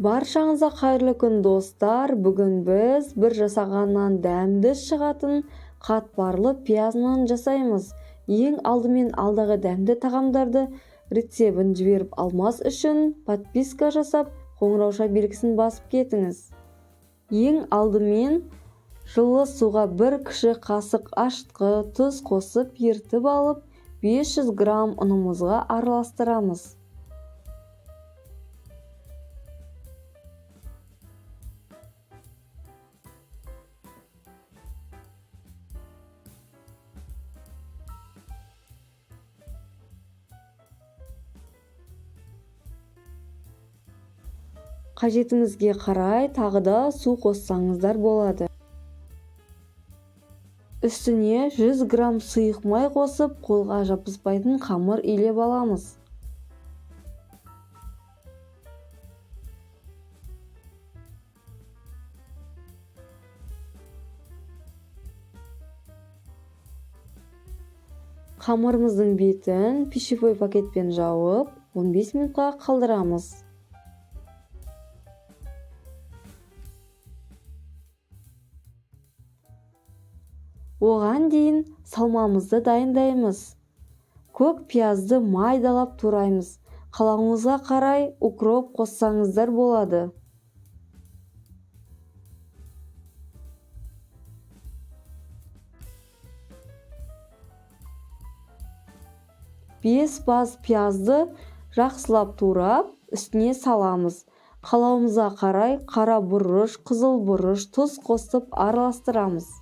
Баршаңызға қайырлы күн достар. Бүгін біз бір жасағаннан дәмді шығатын қатпарлы пияз нан жасаймыз. Ең алдымен алдағы дәмді тағамдарды рецебін жіберіп алмас үшін подписка жасап, қоңырауша белгісін басып кетіңіз. Ең алдымен жылы суға бір кіші қасық ашытқы тұз қосып ертіп алып, 500 грамм ұнымызға араластырамыз. Қажетіңізге қарай тағы да су қоссаңыздар болады. Үстіне 100 грамм сұйық май қосып, қолға жабыспайтын қамыр илеп аламыз. Қамырымыздың бетін пищевой пакетпен жауып, 15 минутқа қалдырамыз. Оған дейін салмамызды дайындаймыз. Көк пиязды майдалап тураймыз. Қалауыңызға қарай укроп қоссаңыздар болады. Бес бас пиязды жақсылап турап, үстіне саламыз. Қалауымызға қарай қара бұрыш, қызыл бұрыш, тұз қосып араластырамыз.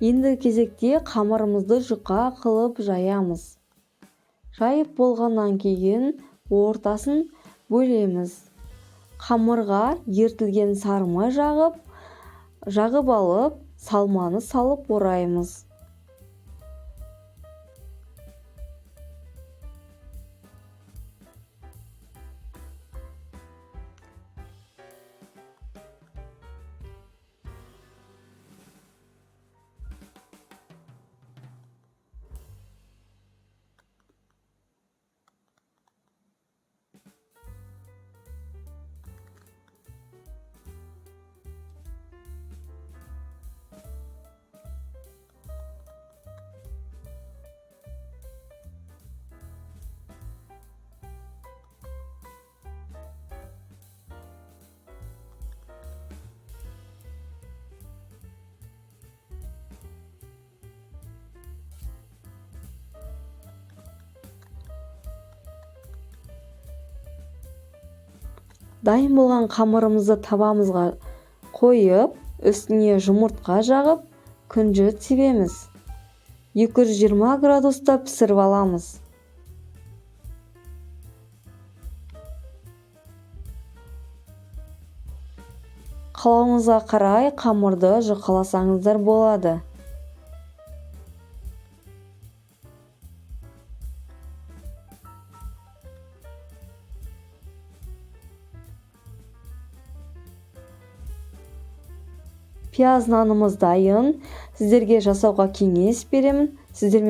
Енді кезекте қамырымызды жұқа қылып жаямыз. Жайып болғаннан кейін ортасын бөлеміз. Қамырға ертілген сары май жағып алып, салманы салып ораймыз. Дайын болған қамырымызды табамызға қойып, үстіне жұмыртқа жағып, күнжіт себеміз. 220 градуста пісіріп аламыз. Қалауыңызға қарай қамырды жұқаласаңыздар болады. Пияз нанымыз дайын. Сіздерге жасауға кеңес беремін. Сіздермен